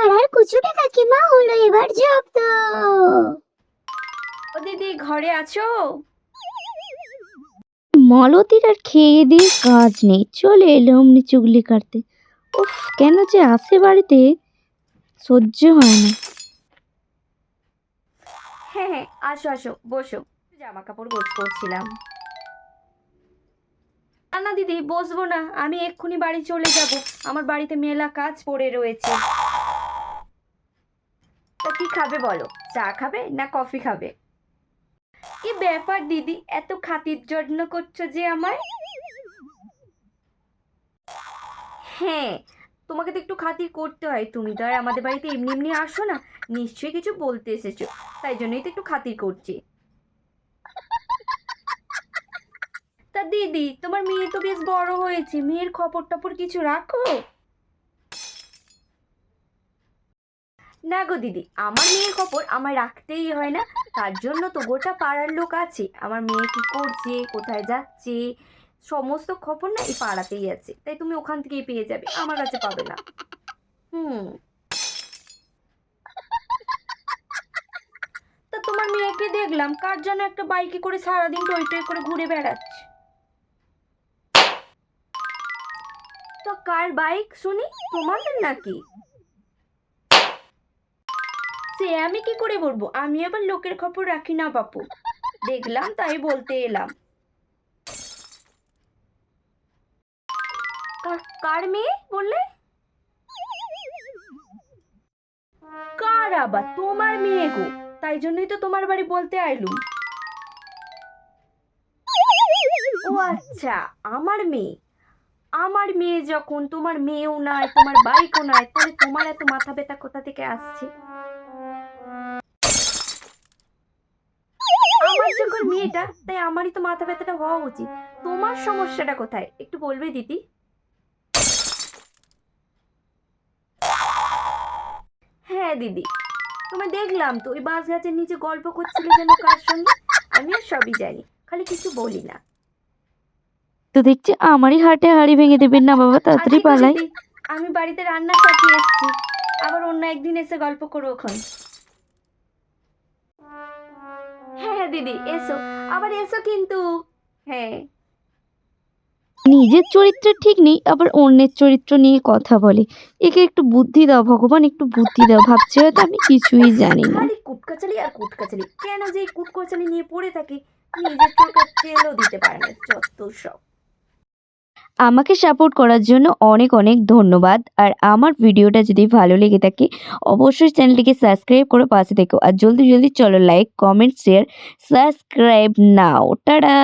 পাড়ার কুচুটে কাকিমা হলো এবার জব্দ। ও দিদি, ঘরে আছো? মালতীর আর খেয়ে দিয়ে কাজ নেই, চলে এলো অমনি চুগলি কাটতে। উফ, কেন যে আসে বাড়িতে, সহ্য হয় না। হ্যাঁ হ্যাঁ, আসো আসো, বসো। জামা কাপড় গোছ করছিলাম। না না দিদি, বসবো না, আমি এক্ষুনি বাড়ি চলে যাব। আমার বাড়িতে মেলা কাজ পড়ে রয়েছে। তা কি খাবে বলো? চা খাবে না কফি খাবে? কি ব্যাপার দিদি, এত খাতির যত্ন করছো যে আমায়? হ্যাঁ, তোমাকে তো একটু খাতির করতে হয়, তুমি তো আর আমাদের বাড়িতে এমনি এমনি আসো না, নিশ্চয়ই কিছু বলতে এসেছো, তাই জন্যই তো একটু খাতির করছি। তা দিদি, তোমার মেয়ে তো বেশ বড় হয়েছে, মেয়ের খবর টপর কিছু রাখো? না গো দিদি, আমার মেয়ের খবর আমায় রাখতেই হয় না, তার জন্য তো গোটা পাড়ার লোক আছে। আমার মেয়ে কি করছে, কোথায় যাচ্ছে, সমস্ত খবর না এই পাড়াতেই আছে, তাই তুমি ওখান থেকেই পেয়ে যাবে, আমার কাছে পাবে না। হুম। তা তোমার মেয়েকে দেখলাম কার যেন একটা বাইকে করে সারাদিন টই টই করে ঘুরে বেড়াচ্ছে। তো কার বাইক শুনি, তোমাদের নাকি? সে আমি কি করে বলবো, আমি আবার লোকের খবর রাখি না বাপু, দেখলাম তাই বলতে এলাম। কার মেয়ে বললে? কার আবার? তোমার মেয়ে গো, তাই জন্যই তো তোমার বাড়ি বলতে আইলুম। ও আচ্ছা, আমার মেয়ে। আমার মেয়ে যখন, তোমার মেয়েও নয়, তোমার বাইকও নয়, তাহলে তোমার এত মাথা ব্যথা কোথা থেকে আসছে? আমার যখন মেয়েটা, তাই আমারই তো মাথা ব্যথাটা হওয়া উচিত। তোমার সমস্যাটা কোথায় একটু বলবে দিদি? হ্যাঁ দিদি, তোমায় দেখলাম তো ওই বাঁশ গাছের নিচে গল্প করছিলে যেন কার সঙ্গে, আমি আর সবই জানি, খালি কিছু বলি না। তো দেখছি আমারই হাটে হাড়ি ভেঙে দেবেন না বাবা, তাড়াতাড়ি আজকে গো পালাই। দিদি, আমি বাড়িতে রান্না চাপিয়ে এসেছি, আবার অন্য একদিন এসে গল্প করো ওখান। হ্যাঁ হ্যাঁ দিদি, এসো, আবার এসো কিন্তু। হ্যাঁ। নিজের চরিত্র ঠিক নেই, আবার অন্যের চরিত্র নিয়ে কথা বলে। একে একটু বুদ্ধি দাও ভগবান, একটু বুদ্ধি দাও। ভাবছে হয়তো আমি কিছুই জানি না। খালি কুটকাচালি আর কুটকাচালি, কেন যে এই কুটকাচালি নিয়ে পড়ে থাকি, নিজের চোখে তেলও দিতে পারে না, যত সব। আমাকে সাপোর্ট করার জন্য অনেক অনেক ধন্যবাদ। আর আমার ভিডিওটা যদি ভালো লেগে থাকে অবশ্যই চ্যানেলটিকে সাবস্ক্রাইব করে পাশে থেকো। আর জলদি জলদি চলো, লাইক কমেন্ট শেয়ার সাবস্ক্রাইব নাও। টাটা।